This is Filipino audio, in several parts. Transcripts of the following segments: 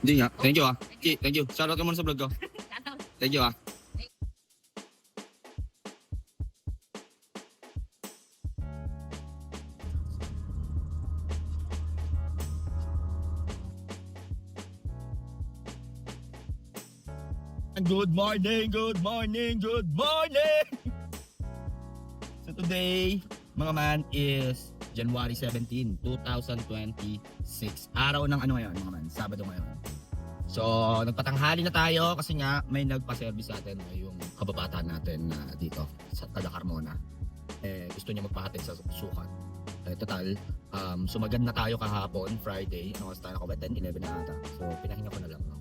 Hindi nga. Thank you ah. Ki, thank you. Shoutout ka muna sa vlog ko. Thank you ah. Good morning, good morning, good morning! So today, mga man, is January 17, 2026. Araw ng ano ngayon, mga man? Sabado ngayon. So, nagpatanghali na tayo kasi nga may nagpa-service sa atin yung kababataan natin na dito sa taga Carmona. Gusto niya magpahatid sa sukat. Total, sumagad na tayo kahapon, Friday. Ano oras tayo ako ba? 10, 11 na ata. So, pinahinga ko na lang. No?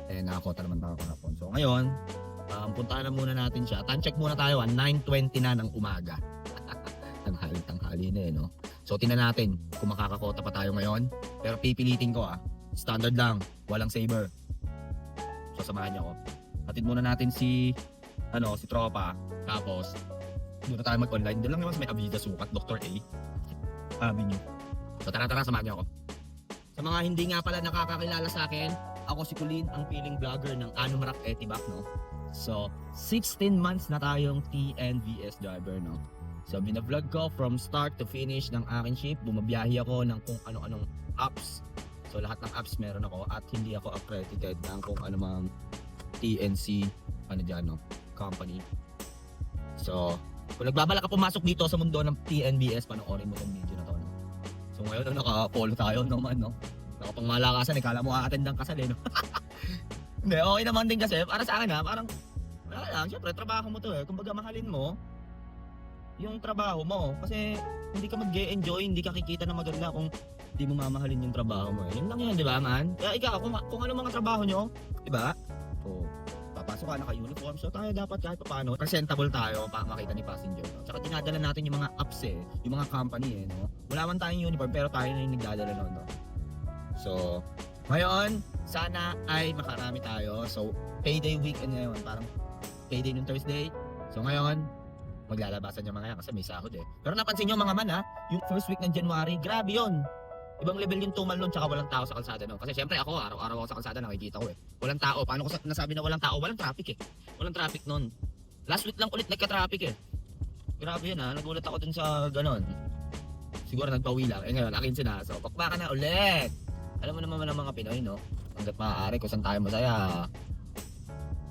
Nakakota naman tayo kahapon. So, ngayon, puntahan na muna natin siya. Time check muna tayo, 9:20 na ng umaga. Tanghali na no? So, tingnan natin kung makakakota pa tayo ngayon. Pero pipilitin ko standard lang, walang saver. So, samahan niyo ako. Hatid muna natin si tropa. Tapos, doon na tayo mag-online. Doon lang naman sa may Avida Sukat, Dr. A. Avenue. So, tara, samahan niyo ako. Sa mga hindi nga pala nakakakilala sa akin, ako si Colin, ang feeling vlogger ng Anumarak Etibac, no? So, 16 months na tayong TNVS driver, no? So, bina-vlog ko from start to finish ng aking ship. Bumabiyahe ako ng kung ano-anong apps. So, lahat ng apps meron ako at hindi ako accredited ng kung ano mang TNC, company. So, kung nagbabala ka pumasok dito sa mundo ng TNVS, panoorin mo tong video na to, no? So, ngayon, naka-follow tayo naman, no? Nakapangmalakasan, kala mo a-attend ang kasal, no? Hindi, okay naman din kasi, para sa akin parang, wala lang, syempre, trabaho mo to Kumbaga, mahalin mo yung trabaho mo. Kasi, hindi ka mag-enjoy, hindi ka kikita na maganda kung hindi mo mamahalin yung trabaho mo. Yun lang yun, di ba, man? Kaya ikaw, kung ano mga trabaho nyo, di ba? So, papasok ka, naka-uniform. So, tayo dapat kahit paano, presentable tayo para makita ni passenger. No? Tsaka dinadala natin yung mga apps yung mga company no? Wala man tayong uniform, pero tayo na yung nagdadala nun, no? So, ngayon, sana ay makarami tayo. So, payday weekend ngayon. Parang payday nung Thursday. So, ngayon, maglalabasan yung mga yan kasi may sahod Pero napansin nyo mga man yung first week ng January, grabe yun. Ibang level yung tumal nun tsaka walang tao sa kalsada no. Kasi syempre ako, araw-araw ako sa kalsada nakikita ko Walang tao. Paano ko nasabi na walang tao? Walang traffic Walang traffic nun. Last week lang ulit nagka-traffic Grabe yun nagulat ako dun sa ganon. Siguro nagpawi lang. Ngayon, akin sinaso. Pakbaka na ulit. Alam mo naman ng mga Pinoy, no? Hanggat maaari kung saan tayo masaya,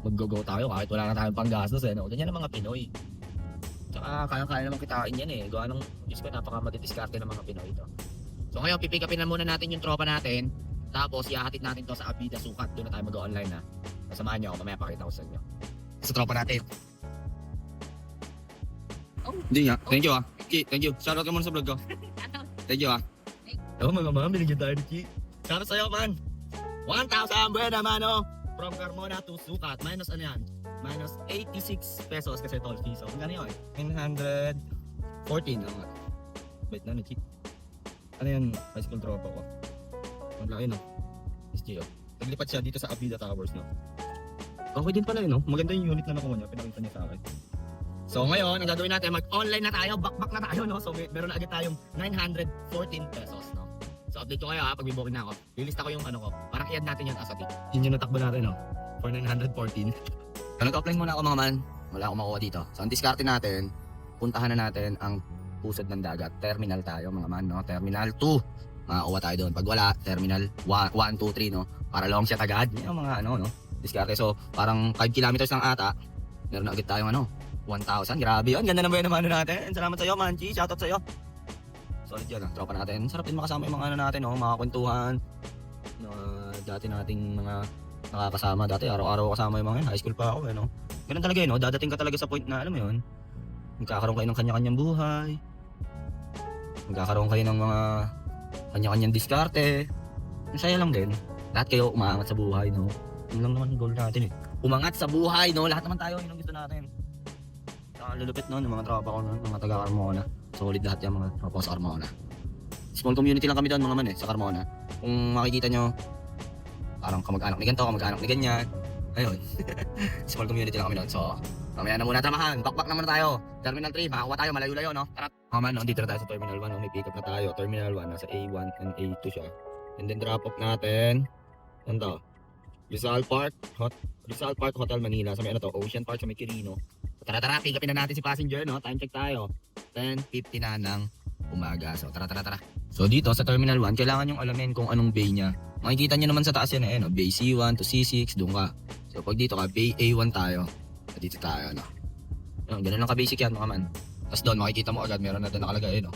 mag-go tayo kahit wala na tayong panggastos, no? Ganyan ang mga Pinoy. Tsaka kaya naman kitain yan, Gawa ng, Diyos ko, napaka-matidiskarte ng mga Pinoy ito. So ngayon, pipikapin na muna natin yung tropa natin. Tapos, ihahatid natin to sa Avida Sukat. Doon na tayo mag-online, Kasamahan niyo ako, mamaya pakita ko sa inyo. Sa tropa natin. Hindi nga, thank you Ki, thank you. Shoutout ka muna sa vlog ko. Thank you mga binigyan tayo ni Ki. Shoutout sa'yo, man. 1,000 buena, mano. From Carmona to Sukat. Minus ano yan? Minus 86 pesos kasi toll fee. So, kung gano'n yun? 914. Wait na, Chi. Ano yan? High school tropa ko. Ang laki, no? SG, naglipat siya dito sa Avida Towers, no? Okay din pala, no? Maganda yung unit na nakuha niya. Pinakita niya sa akin. So, ngayon, ang gagawin natin, mag-online na tayo. Back na tayo, no? So, meron na agad tayong 914 pesos, no? So update ko kayo pag may booking na ako. Lilista ko yung ano ko. Parang i-add natin yun as a tip. Yun yung natakbo natin for 914. Nag-offline muna ako mga man. Wala akong makuha dito. So ang diskarte natin, puntahan na natin ang pusod ng dagat. Terminal tayo mga man, no? Terminal 2. Makakuha tayo doon. Pag wala, Terminal 1, 2, 3, no? Para long shot agad. Yung mga no? Diskarte. So parang 5 kilometers lang ata. Meron na agad tayong 1,000. Grabe yun. Ganda na ba yun naman natin? Salamat sa'yo, Manchi. Shoutout sa'yo. Solid yan tropa natin. Sarap din makasama yung mga natin, mga kwentuhan. Dati nating mga nakakasama. Dati araw-araw kasama yung mga yan. High school pa ako, no? Ganun talaga dadating ka talaga sa point na, alam mo yun, magkakaroon kayo ng kanya-kanyang buhay. Magkakaroon kayo ng mga kanya-kanyang diskarte. Masaya lang din. Lahat kayo umaangat sa buhay, no? Yun lang naman yung goal natin, umangat sa buhay, no? Lahat naman tayo, yun ang gusto natin. Lulupit nun, yung mga tropa ko nun, mga taga-Carmona. Solid lahat yung mga tropa ko sa Carmona. Small community lang kami doon mga man sa Carmona. Kung makikita nyo, parang kamag-anak ni ganito, kamag-anak ni ganyan. Ayun. Small community lang kami doon. So, mamaya na muna tamahan. Back na muna tayo. Terminal 3, makakuha tayo, malayo-layo, no? Tara. Mga man, dito na tayo sa Terminal 1, no? May pick up na tayo. Terminal 1, nasa A1 and A2 siya. And then drop off natin Ano to? Rizal Park Hotel Manila. Sa may ano to? Ocean Park sa may Quirino. Tara, pick upin na natin si passenger, no? Time check tayo. 10:50 na ng umaga. So, tara. So, dito sa Terminal 1, kailangan yung alamin kung anong bay niya. Makikita niyo naman sa taas yan, no? Bay C1 to C6, doon ka. So, pag dito ka, Bay A1 tayo. Dito tayo, no? Yun, ganun lang ka-basic yan, mga man. Tapos doon, makikita mo agad, meron na doon nakalagay, no?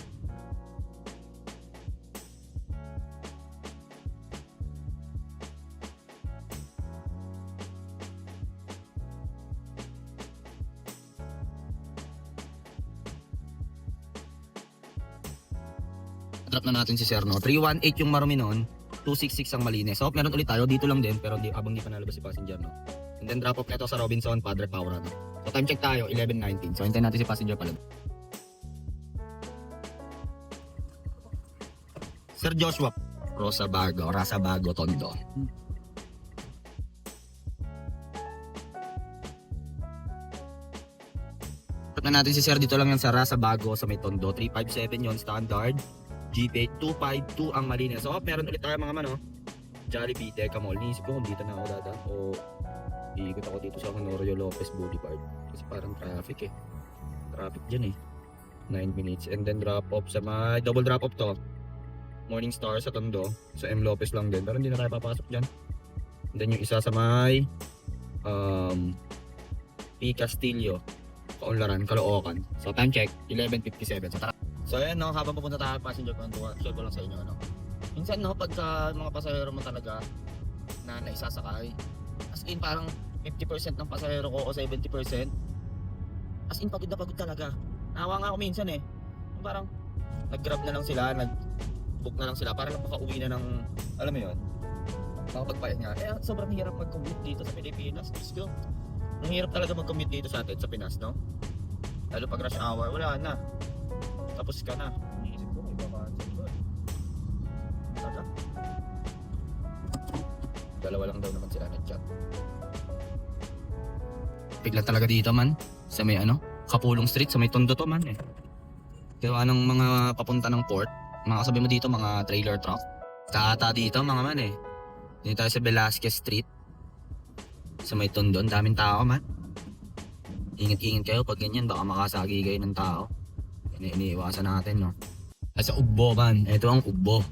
Drop na natin si Sir, no? 318 yung marumi noon, 266 ang malinis. So, meron ulit tayo, dito lang din, pero habang di pa nalabas si passenger, no? And then drop off nito sa Robinson, Padre Paura, no? So, time check tayo, 11:19. So, hintayin natin si passenger pala. Sir Joshua, Rasa Bago, Tondo. Drop na natin si Sir, dito lang yan sa Rasa Bago, sa may Tondo. 357 yon standard. GPay 252 ang malinis. So, meron ulit tayo mga mano. Jollibee, Teka Mall. Niisip ko kung dito na ako dada o iikot ako dito sa Honorio Lopez Boulevard. Kasi parang traffic Traffic dyan 9 minutes. And then drop off sa may double drop off to. Morning Star sa Tondo. Sa M. Lopez lang din. Pero hindi na tayo papasok dyan. And then yung isa sa may P. Castillo. Kaunlaran, Caloocan. So time check, 11:57. So tara. So ayan, no, habang pupunta tayo passenger ko, share ko lang sa inyo, no. Minsan, no, pagka mga pasahero mo talaga na naisasakay, as in parang 50% ng pasahero ko o 70%, as in pagod na pagod talaga. Nahawa nga ako minsan yung parang nag-grab na lang sila, nag-book na lang sila para lang makauwi na ng, alam mo yun, makapagpahinga. Kaya sobrang hirap mag-commute dito sa Pilipinas. Let's go. Ang hirap talaga mag-commute dito sa atin, sa Pinas, no? Lalo pag rush hour, wala na. Tapos ka na. Iisip ko, may baka-cancel ko. Taga. Dalawa lang daw naman sila nag-chat. Bigla talaga dito man. Sa may Kapulong Street, sa may Tondo to man Kaya ng mga papunta ng port, mga kasabi mo dito, mga trailer truck. Tata dito, mga man Dito tayo sa Velasquez Street. Sa may Tondo, daming tao man. Ingat-ingat kayo pag ganyan, baka makasagi kayo ng tao. Iniiwasan natin, no? Ay, sa Ugbo man, ito ang Ugbo.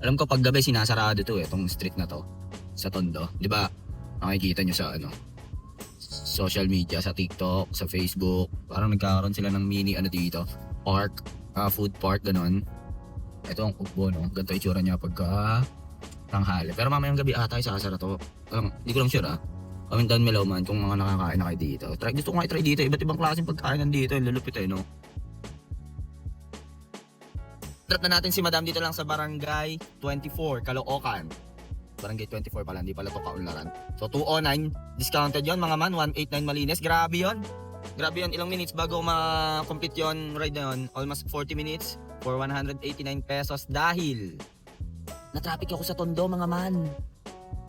Alam ko pag gabi sinasarado to itong street na to sa Tondo. Di ba? Makikita nyo sa social media, sa TikTok, sa Facebook. Parang nagkakaroon sila ng mini dito, park, food park, ganon. Ito ang Ugbo, no? Ganito itsura niya pagka tanghali. Pero mamayang gabi ata isasara to. Hindi ko lang sure Comment down below man kung mga nakakain na kayo dito. Gusto ko nga i-try dito. Iba't ibang klaseng pagkain nandito. Lulupit no? Drop na natin si Madam dito lang sa Barangay 24, Caloocan. Barangay 24 pala, hindi pala to Kaunlaran. So 209, discounted yon mga man, 189 malinis. Grabe yon. Ilang minutes bago ma-complete yon ride na yon. Almost 40 minutes for 189 pesos dahil na-traffic ako sa Tondo mga man.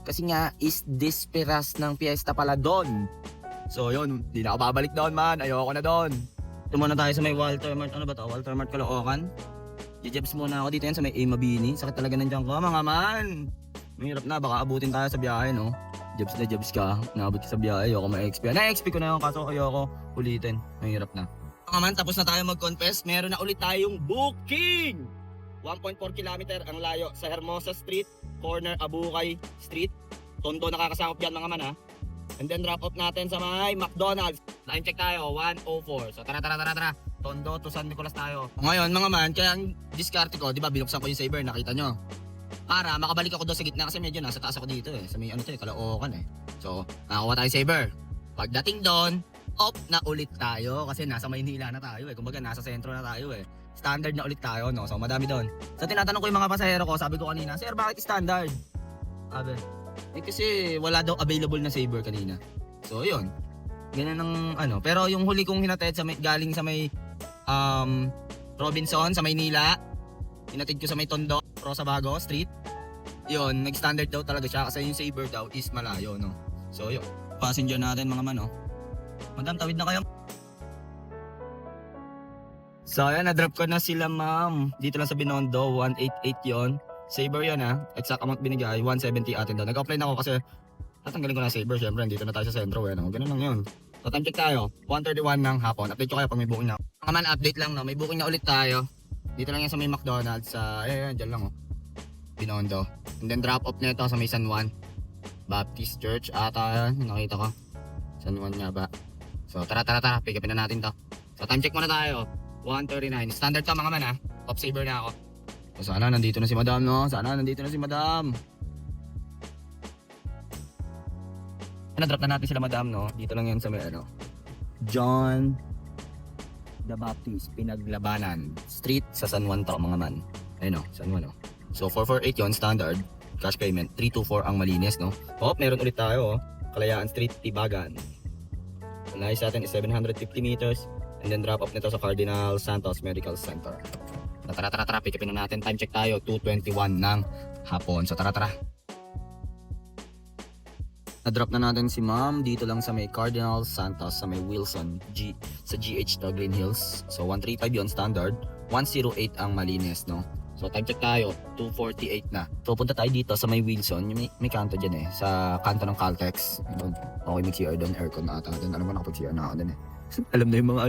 Kasi nga is disperas ng piyesta pala doon. So yun, hindi na ako babalik doon man, ayoko na doon. Ito muna tayo sa may Walter Mart, Walter Mart Caloocan. Jejebs muna ako dito yan sa may A Mabini. Sakit talaga nandiyan ko mga man. Mahirap na, baka abutin tayo sa biyahe no. Jebs ka, naabot ka sa biyahe, ayoko ma-XP. Na-XP ko na yung kaso ayoko ulitin. Mahirap na. Mga man, tapos na tayo mag-confess, meron na ulit tayong booking! 1.4 kilometer ang layo sa Hermosa Street, corner Abukay Street. Tondo nakakasakop dyan mga man And then drop off natin sa may McDonald's. Time check tayo, 1:04. So tara. Tondo to San Nicolas tayo. Ngayon mga man, kaya ang diskarte ko, di ba binuksan ko yung saver, nakita nyo. Para makabalik ako doon sa gitna kasi medyo nasa taas ako dito sa may Caloocan So, nakakuha tayo saver. Pagdating doon, off na ulit tayo kasi nasa Maynila na tayo Kumbaga nasa sentro na tayo Standard na ulit tayo no. So madami doon. So tinatanong ko yung mga pasahero ko, sabi ko kanina, "Sir, bakit standard?" Sabi, kasi wala daw available na saver kanina. So yun. Ganun ang Pero yung huli kong hinatid galing sa may Robinson sa Maynila, hinatid ko sa may Tondo, Rosa Bago Street. Yun, nag-standard daw talaga siya kasi yung saver daw is malayo no. So yun. Passenger natin mga man Madam, tawid na kayo. So ayan, na-drop ko na sila ma'am. Dito lang sa Binondo, 188 yon. Saber yan ha. Exact amount binigay, 170 atin daw. Nag-offline ako kasi tatanggalin ko na Saber. Syempre, dito na tayo sa sentro. Ano? Ganun lang yun. So time check tayo, 1:31 ng hapon. Update ko kayo pag may booking na. Mga man, update lang no. May booking na ulit tayo. Dito lang yan sa may McDonald's. Dyan lang oh. Binondo. And then drop off nito sa may San Juan Baptist Church. Ata yan, nakita ko. San Juan nga ba? So tara. Pick upin na natin to. So time check muna tayo. 1:39. Standard to mga man ha. Top saver na ako. So sana nandito na si Madam no. Na-drop na natin sila Madam no. Dito lang yan sa may ano. John the Baptist Pinaglabanan Street sa San Juan to mga man. Ayun o, San Juan o. So 448 yon standard. Cash payment. 324 ang malinis no. Meron ulit tayo oh. Kalayaan Street, Tibagan. Nice sa atin is 750 meters. And then drop off nito sa Cardinal Santos Medical Center. Tara, pick upin na natin. Time check tayo, 2:21 ng hapon. So tara. Na-drop na natin si Ma'am dito lang sa may Cardinal Santos sa may Wilson sa GH to Green Hills. So 135 yon standard, 108 ang malinis no. So time check tayo, 2:48 na. So punta tayo dito sa may Wilson, may kanto diyan sa kanto ng Caltex. Okay, may CR doon, aircon na ata doon. Alam mo nakapag-CR na ako doon Alam na yung mga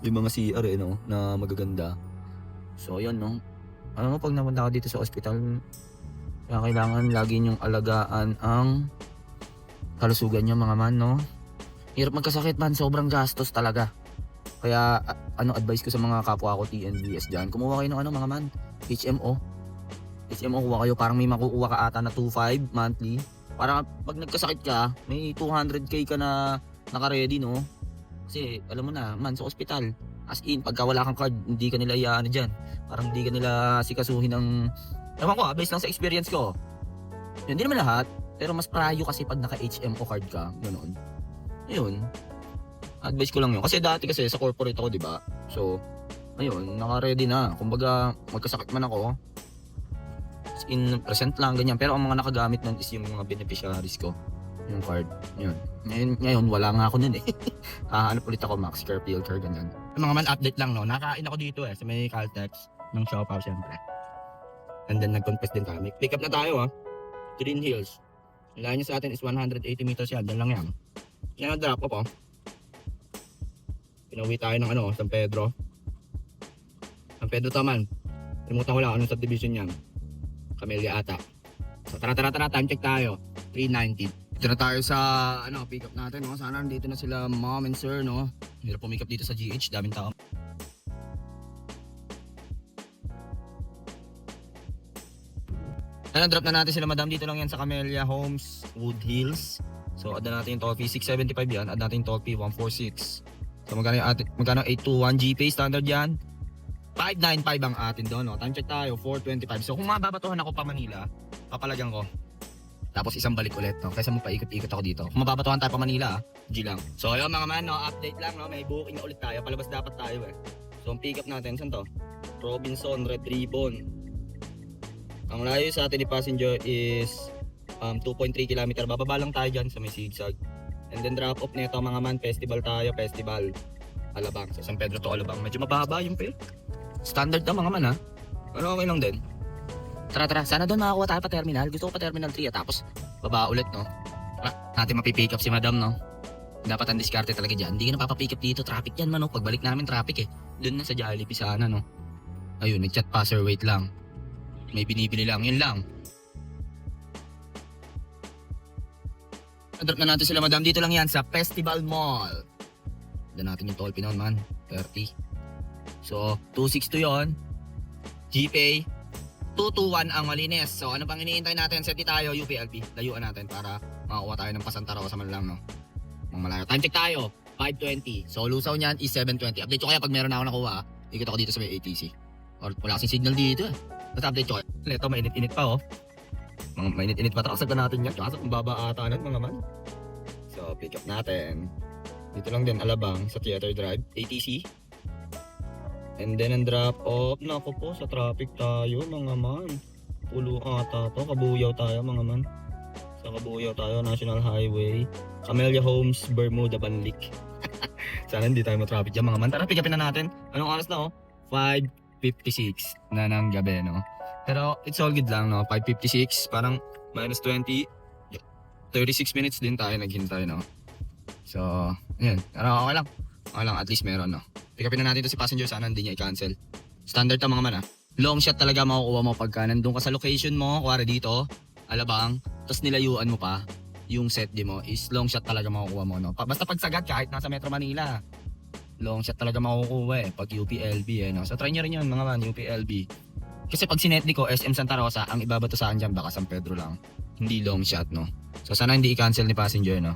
yung mga CR na magaganda. So yun no. Alam mo pag napunta ako dito sa ospital, kailangan lagi niyong alagaan ang kalusugan niyo mga man no. Hirap magkasakit man, sobrang gastos talaga. Kaya advice ko sa mga kapwa ko TNVS diyan, kumuha kayo ng mga man, HMO kuha kayo, parang may makukuha ka ata na 2.5 monthly. Para pag nagkasakit ka, may 200k ka na naka-ready no. Kasi alam mo na man sa ospital, as in pagka wala kang card, hindi ka nila iyaano diyan. Parang hindi ka nila sikasuhin ng ewan ko, based lang sa experience ko. Hindi naman lahat, pero mas prayo kasi pag naka-HMO card ka, ganoon. Ayun. Advice ko lang 'yun kasi dati kasi sa corporate ako, 'di ba? So, ayun, naka-ready na. Kumbaga, magkasakit man ako, as in present lang ganyan, pero ang mga nakagamit nun is yung mga beneficiaries ko. Yung card, yun. Ngayon wala nga ako nun Hahanap ulit ako MaxCare, PhilCare, ganyan. Mga man, update lang no. Nakain ako dito sa may Caltex ng Siopaw syempre. And then nag-confess din kami. Pick up na tayo Green Hills. Line niya sa atin is 180 meters yan. Diyan lang yan. Yan ang drop off Pinauwi tayo ng San Pedro. San Pedro Taman. Limutan ko lang anong subdivision yan. Camellia ata. So tara, time check tayo. 3:90. Dito na tayo sa pick up natin no. Sana nandito na sila mom and sir no. Hirap pumikap dito sa GH, daming tao. Drop na natin sila Madam dito lang yan sa Camellia Homes, Wood Hills. So add na natin yung toll fee, 675 yan. Add natin yung toll fee, 146. So magkano 821 GPay standard yan. 595 ang atin doon no. Time check tayo, 425. So kung mababatuhan ako pa Manila, papalagyan ko. Tapos isang balik ulit no. Kaysa mapaikot-ikot ako dito. Kung mababatuhan tayo pa Manila, G lang. So ayun mga man no, update lang no. May booking na ulit tayo. Palabas dapat tayo So ang pick up natin, saan to? Robinson, Red Ribbon. Ang layo sa atin ni passenger is 2.3 km. Bababa lang tayo dyan sa may zigzag. And then drop off nito mga man, festival Alabang. Sa San Pedro to Alabang. Medyo mababa yung pay. Standard na mga man Pero okay lang din. Tara, sana doon makakuha tayo pa terminal. Gusto ko pa terminal 3 tapos baba ulit no. Natin mapipick up si Madam no. Dapat ang diskarte talaga dyan. Hindi ka na papapick up dito, traffic yan man no. Pagbalik namin traffic Doon na sa Jollibee sana no. Ayun, nag-chat pa sir, wait lang. May binibili lang, yun lang. Drop na natin sila Madam dito lang yan sa Festival Mall. Doon natin yung toll fee noon man, 30. So 262 yon. GPay 221 ang malinis. So ano pang iniintay natin? Seti tayo UPLB. Layuan natin para makakuha tayo ng Pasanta Rosa man lang no. Malayo. Time check tayo, 5:20. So lusaw niyan is 7:20. Update ko kaya pag meron na ako nakuha. Ikot ako dito sa may ATC. Or wala kasing signal dito Basta update ko. Ito mainit-init pa Mga mainit-init pa ito. Kasagdan natin yan. Kaso kung baba ata mga man. So pick up natin. Dito lang din Alabang sa Theater Drive, ATC. And then ang drop off. Naku po, sa traffic tayo mga man. Pulo ata to. Kabuyaw tayo mga man. Sa Kabuyaw tayo, National Highway. Camellia Homes, Bermuda, Banlik. Sana hindi tayo matraffic dyan mga man. Tara, pick upin na natin. Anong oras na 5:56 na ng gabi no. Pero it's all good lang, no? 5:56, parang minus 20. 36 minutes din tayo naghintay, no? So, yun. Pero okay lang. Okay lang, at least meron, no? Pick upin na natin ito si passenger, sana hindi niya i-cancel. Standard to mga man, ah. Long shot talaga makukuha mo pagka nandun ka sa location mo, kuwari dito, Alabang, tapos nilayuan mo pa, yung set di mo is long shot talaga makukuha mo, no? Basta pagsagat kahit nasa Metro Manila, long shot talaga makukuha eh, pag UPLB eh, no? So try nyo rin yun mga man, UPLB. Kasi pag sinetli ko, SM Santa Rosa, ang ibabato saan dyan, baka San Pedro lang. Hindi long shot, no? So sana hindi i-cancel ni passenger, no?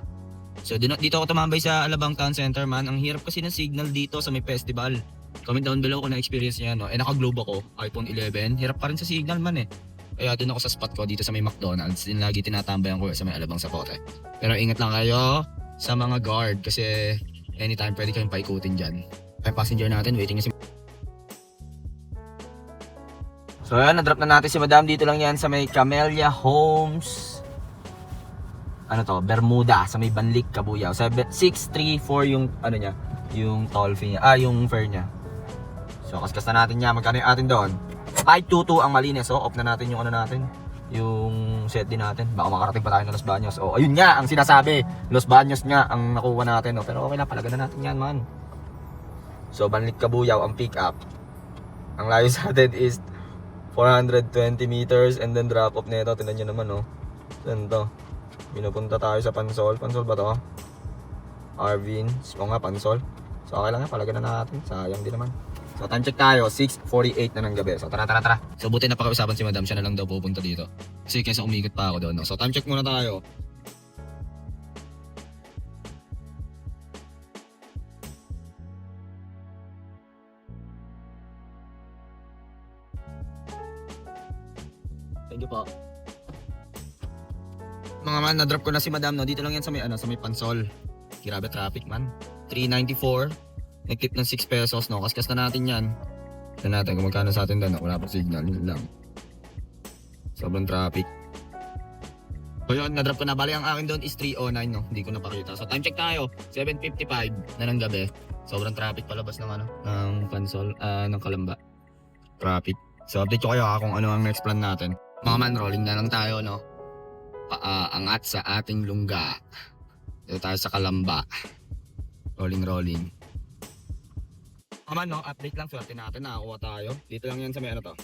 So dito ako tumambay sa Alabang Town Center, man. Ang hirap kasi ng signal dito sa may festival. Comment down below kung na-experience niya, no? Naka-globe ako, iPhone 11. Hirap pa rin sa signal, man eh. Kaya doon ako sa spot ko dito sa may McDonald's. Din lagi tinatambayan ko sa may Alabang Zapote. Pero ingat lang kayo sa mga guard kasi anytime pwede kayong paikutin dyan. Yung passenger natin, waiting na si... So ayan, na-drop na natin si Madam. Dito lang yan sa may Camellia Homes. Ano to? Bermuda. Sa may Banlik, Cabuyao. 634 yung ano niya. Yung toll fee niya. Yung fare niya. So kaskas na natin niya. Magkano yung atin doon? 522 ang malinis. So off na natin yung ano natin. Yung set din natin. Baka makarating pa tayo ng Los Baños. O ayun nga ang sinasabi. Los Baños nga ang nakuha natin. No? Pero okay na, palagan na natin yan, man. So Banlik, Cabuyao ang pick up. Ang layo sa atin is 420 meters and then drop off nito. Tingnan nyo naman, no. Saan to? Pinupunta tayo sa Pansol. Pansol ba to? Arvin. O nga, Pansol. So okay lang yan, palagan na natin. Sayang din naman. So time check tayo, 6:48 na ng gabi. So tara. So buti na pakiusapan si Madam, siya na lang daw pupunta dito. Kasi kaysa umikot pa ako doon, no? So time check muna tayo. Thank you po. Mga man, na-drop ko na si Madam, no? Dito lang yan sa may sa may Pansol. Grabe traffic, man. 394. Nag-tip ng 6 pesos, no? Kaskas na natin yan. Tignan natin kung magkano sa atin doon, no? Wala pa signal, yun lang. Sobrang traffic. So yun, na-drop ko na. Bali ang akin doon is 309, no? Hindi ko napakita. So time check tayo, 7:55 na ng gabi. Sobrang traffic palabas ng ng Pansol, ng Kalamba. Traffic. So update ko kayo kung ano ang next plan natin. Mga man, rolling na lang tayo, no? Angat sa ating lungga. Dito tayo sa Kalamba. Rolling. Mga man, no? Update lang. Swerte natin. Nakakuha tayo. Dito lang yan sa may ano to.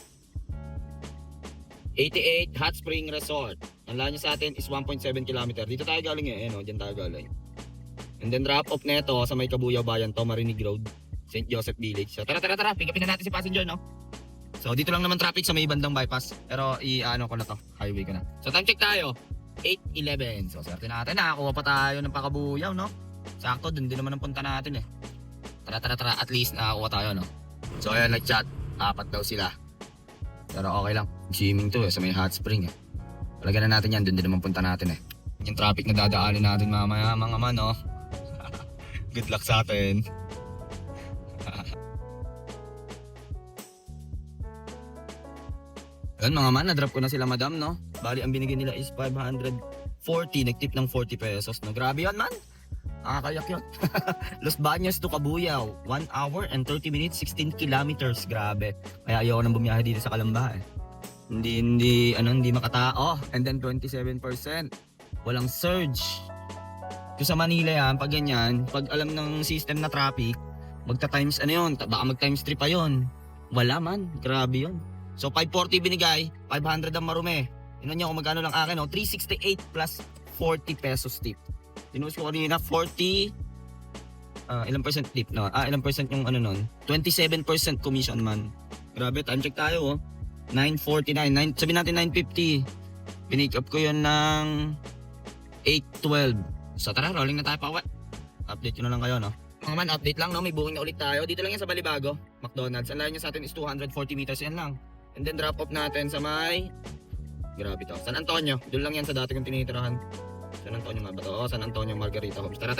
88 Hot Spring Resort. Ang layo niya sa atin is 1.7 km. Dito tayo galing eh. No? Diyan tayo galing. And then drop off neto sa may Cabuyao Bayan to, Marinig Road, St. Joseph Village. So tara. Pick upin na natin si passenger, no? So dito lang naman traffic sa may bandang bypass. Pero i-ano ko na to. Highway ko na. So time check tayo. 8:11. So swerte natin. Nakakuha pa tayo ng Pakabuyaw, no? Sakto, dun din naman ang punta natin eh. Tara. At least nakakuha tayo, no? So ayan, nag-chat. 4 daw sila. Pero okay lang. Swimming to eh, sa may hot spring eh. Palagyan na natin yan, dun din naman punta natin eh. Yung traffic na dadaanin natin mamaya, mga man, no? Good luck sa atin. Ayan mga man, na-drop ko na sila Madam, no? Bali, ang binigay nila is 540. Nag-tip ng 40 pesos, no? Grabe yun, man! Nakakayak yun. Los Baños to Cabuyao, 1 hour and 30 minutes, 16 kilometers. Grabe. Kaya ayoko nang bumiyahe dito sa Kalamba eh. Hindi makatao. And then 27%. Walang surge. Kung sa Manila yan, pag ganyan, pag alam ng system na traffic, magta-times ano yun, baka mag-times 3 pa yun. Wala man, grabe yun. So 540 binigay, 500 ang marumi. Tingnan nyo kung magkano lang akin, no? 368 plus 40 pesos tip. Tinuos ko kanina, 40, ilang percent tip, no? Ilang percent yung ano nun? 27% commission, man. Grabe, time check tayo, oh. 949, sabihin natin 950. Pinick up ko yun ng 812. So tara, rolling na tayo pa, what? Update ko na lang kayo, no? Mga man, update lang, no? May booking na ulit tayo. Dito lang yan sa Balibago, McDonald's. Ang layo niya sa atin is 240 meters, yan lang. And then drop off natin sa may... Grabe to. San Antonio. Doon lang yan sa dati kong tinitirahan. San Antonio nga ba to? San Antonio Margarita Homes. Tara.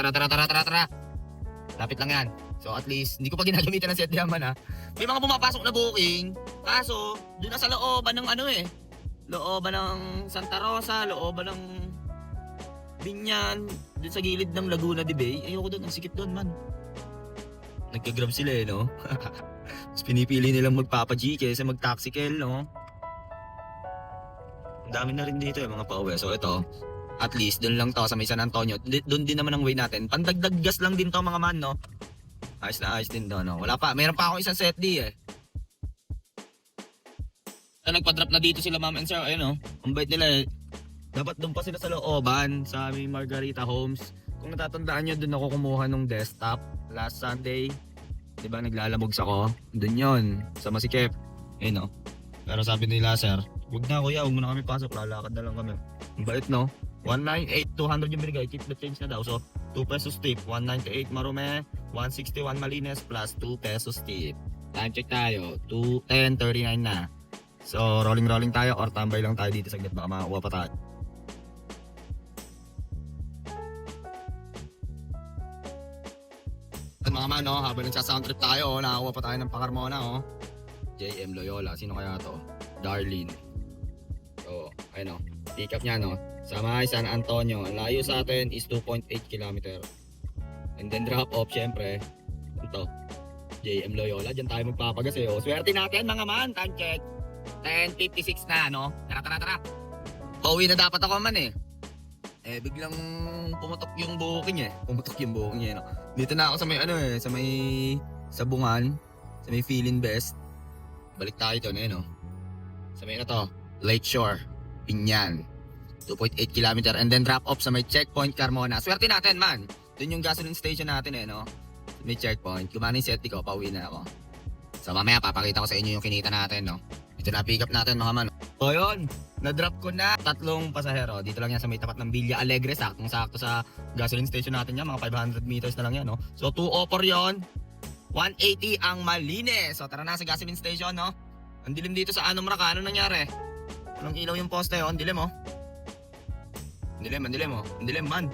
Lapit lang yan. So at least, hindi ko pa ginagamitan ng set diaman ha. May mga pumapasok na booking. Kaso, doon na sa looban ng ano eh. Looban ng Santa Rosa, looban ng Binyan, doon sa gilid ng Laguna de Bay. Ayoko doon, ang sikip doon man. Nagka-grab sila eh, no? Tapos pinipili nilang magpapa-G kaysa mag-taxical, no? dami na rin dito yung mga pauwi. So ito, at least doon lang to sa may San Antonio. Doon din naman ang way natin. Pandagdag gas lang din to mga man, no? Ayos na ayos din to, no? Wala pa. Meron pa ako isang set D eh. Nagpa-drop na dito sila ma'am and sir. Ayun, no? Ang bait nila eh. Dapat doon pa sila sa looban sa may Margarita Homes. Kung natatandaan nyo, doon ako kumuha ng desktop last Sunday. Diba, naglalamog ako. Doon yon sa Masikip. Ayun, no? Pero sabi nila, sir, huwag na kuya, huwag mo na kami pasok. Lalakad na lang kami. Ang bait, no? 198, 200 yung binigay. Keep the change na daw. So, 2 pesos tip. 198 Marume. 161 Malines plus 2 pesos tip. Time check tayo. 2:10:39 na. So, rolling tayo or tambay lang tayo dito saglit. Baka makakuha pa tayo. At mga man, no, habang nagsa-sound trip tayo, nakakuha pa tayo ng Pacarmona, oh. JM Loyola. Sino kaya to? Darlene. So, ayun, no. Pick up niya, no. Sa may San Antonio. Ang layo sa atin is 2.8 km. And then drop off, syempre. Ito. JM Loyola. Diyan tayo magpapagas, eh, oh. Swerte natin, mga man. Time check. 10:56 na, no? Tara. Pauwi na dapat ako man, eh. Biglang pumutok yung booking, eh. No? Dito na ako sa may, sa may Sabungan. Sa may Feeling Best. Balik tayo doon, no? Sa may Lakeshore. Pinyan. 2.8 km and then drop off sa may checkpoint Carmona. Swerte natin, man. Doon yung gasoline station natin, no? May checkpoint. Kumana yung set ko, pauwi na ako. So mamaya papakita ko sa inyo yung kinita natin, no? Ito na pick up natin, mga man. So yun, na-drop ko na 3 pasahero. Dito lang yan sa may tapat ng Villa Alegre. Saktong-sakto sa gasoline station natin yan. Mga 500 meters na lang yan, no? So 2 offer yon, 180 ang Malines. So tara na sa gasoline station, no? Ang dilim dito sa Anom Raka. Ano nangyari? Anong ilaw yung poste, oh? Ang dilim, oh. Ang dilim, man.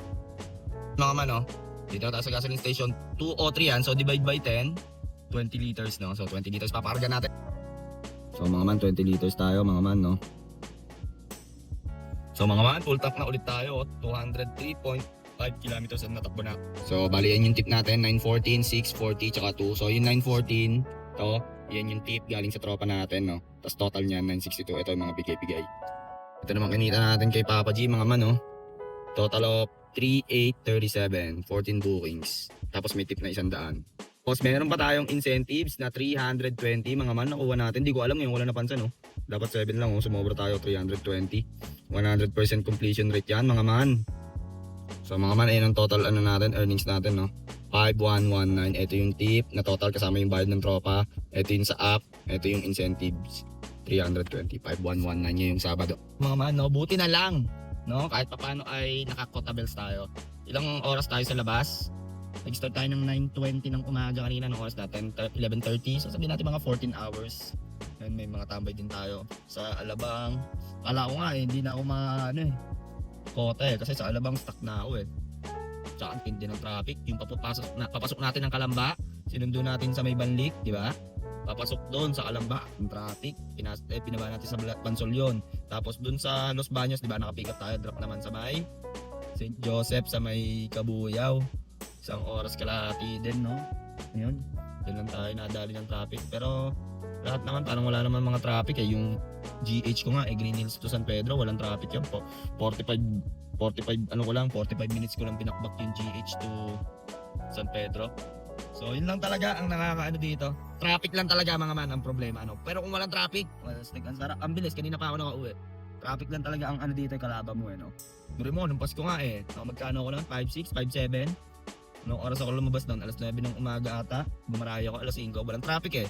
Mga man, oh. Dito tayo sa gasoline station. 203 yan. So divide by 10. 20 liters, no? So 20 liters papakarga natin. So mga man, 20 liters tayo, mga man, no? So mga man, full tank na ulit tayo. 203.5 kilometers ang natakbo na. So bali yan yung tip natin, 914, 640, tsaka 2. So yung 914, to, yan yung tip galing sa tropa natin, no? Tapos total niyan, 962. Ito yung mga bigay-bigay. Ito naman kinita natin kay Papa G, mga man, no? Total of 3,837, 14 bookings. Tapos may tip na 100. Tapos meron pa tayong incentives na 320, mga man, nakuha natin. Hindi ko alam yung wala napansin, no? Dapat 7 lang, oh. Sumobra tayo, 320. 100% completion rate yan, mga man. So mga man, ayun ang total natin, earnings natin, no? 5119. Ito yung tip na total kasama yung bayad ng tropa. Ito yung sa app. Ito yung incentives. 320. 5119 yung Sabado. Mga man, no? Buti na lang, no? Kahit paano ay naka-cotables tayo. Ilang oras tayo sa labas? Nag-start tayo ng 9:20 ng umaga kanina, ng oras natin 11:30. So sabihin natin mga 14 hours. And may mga tambay din tayo sa Alabang. Kala ko nga hindi na ako kota kasi sa Alabang stuck na ako, Tsaka ang tindi ng traffic. Yung papasok natin ng Kalamba, sinundo natin sa may Banlik, di ba? Papasok doon sa Kalamba, yung traffic, pinaba natin sa Bansol yun. Tapos doon sa Los Baños, di ba, nakapick up tayo, drop naman sa may St. Joseph, sa may Kabuyaw. Isang oras kalahati din, no? Ayun, doon lang tayo nadali ng traffic. Pero lahat naman, parang wala naman mga traffic, Yung GH ko nga, Green Hills to San Pedro, walang traffic yan po. 45 minutes ko lang pinakbak yung GH to San Pedro. So yun lang talaga ang nakakaano dito. Traffic lang talaga, mga man, ang problema, no? Pero kung walang traffic, ang sarap, ang bilis, kanina pa ako nakauwi. Traffic lang talaga ang dito, kalaban mo, no? Duri mo, nung Pasko nga, magkano ko lang, 5.6, 5.7. Noong oras ako lumabas doon, alas 9 ng umaga ata, bumaraya ako, alas 5, walang traffic,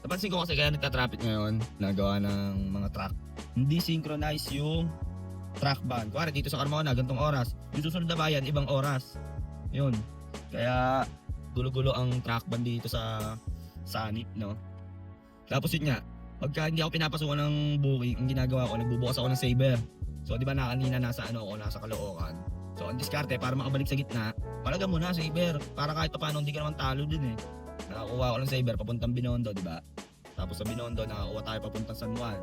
Napansin ko kasi kaya nagta-traffic ngayon, nagawa ng mga truck. Hindi synchronize yung track ban. Kuwari dito sa Carmona, gantong oras. Yung susunod na bayan, ibang oras. Yun. Kaya gulo-gulo ang track ban dito sa Sanip, no? Tapos yun nga, pagka hindi ako pinapasukan ng booking, ang ginagawa ko, nagbubukas ako ng Saber. So di ba kanina nasa nasa Caloocan. So ang diskarte para makabalik sa gitna, palaga mo na Saber para kahit paano hindi ka naman talo din, Nakakuha ko ng Saber papuntang Binondo, di ba? Tapos sa Binondo nakakuha tayo papuntang San Juan.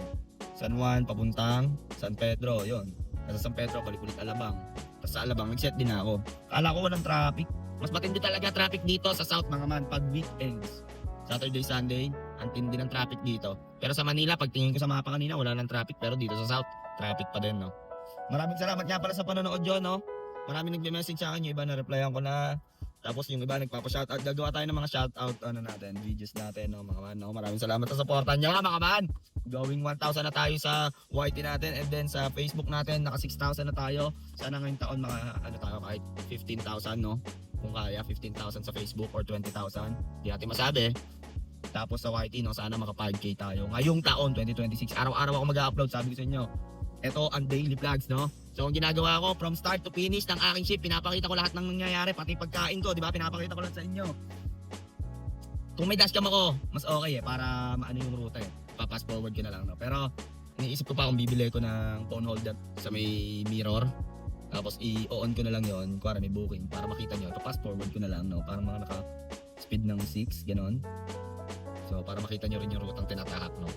San Juan papuntang San Pedro, yon. Sa San Pedro balik ulit Alabang. Tapos sa Alabang nag-set din ako. Kala ko walang traffic. Mas matindi talaga traffic dito sa South, mga man, pag weekends. Saturday, Sunday, ang tindi ng traffic dito. Pero sa Manila, pagtingin ko sa mapa kanina, wala nang traffic. Pero dito sa South, traffic pa din, no? Maraming salamat nga pala sa panonood yun, no? Maraming nagme-message sa akin, yung iba na-replyan ko na. Tapos yung iba nagpapa-shoutout. Gagawa tayo ng mga shoutout, videos natin, no, mga man, no? Maraming salamat sa supportan nyo, mga man! Going 1,000 na tayo sa YT natin, and then sa Facebook natin, naka 6,000 na tayo. Sana ngayong taon, tayo, kahit 15,000, no? Kung kaya, 15,000 sa Facebook or 20,000. Hindi natin masabi. Tapos sa YT, no, sana maka 5K tayo. Ngayong taon, 2026, araw-araw ako mag-upload, sabi ko sa inyo. Ito ang daily vlogs, no? So, ang ginagawa ko, from start to finish ng aking shift, pinapakita ko lahat ng nangyayari, pati pagkain ko, di ba? Pinapakita ko lang sa inyo. Kung may dashcam ako, mas okay para maano yung ruta eh. Papass forward ko na lang, no? Pero, iniisip ko pa kung bibili ko ng phone holder sa may mirror. Tapos, i-on ko na lang yon kuwara may booking, para makita nyo. Papass forward ko na lang, no? Parang mga naka-speed ng 6, ganon. So, para makita nyo rin yung rutang tinatahak, no?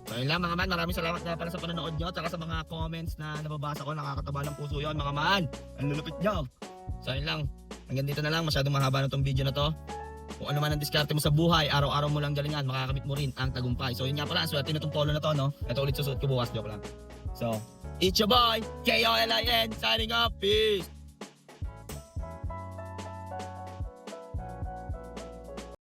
So yun lang mga man, maraming salamat nga pala sa panonood nyo, tsaka sa mga comments na nababasa ko, nakakataba ng puso yun mga man, ang lulupit nyo. So yun lang, hanggang dito na lang, masyadong mahaba na tong video na to. Kung ano man ang diskarte mo sa buhay, araw-araw mo lang galingan, makakamit mo rin ang tagumpay. So yun nga pala, swerte na tong polo na to, no? Ito ulit susuot ko bukas, joke lang. So, it's your boy, KOLIN, signing off, peace!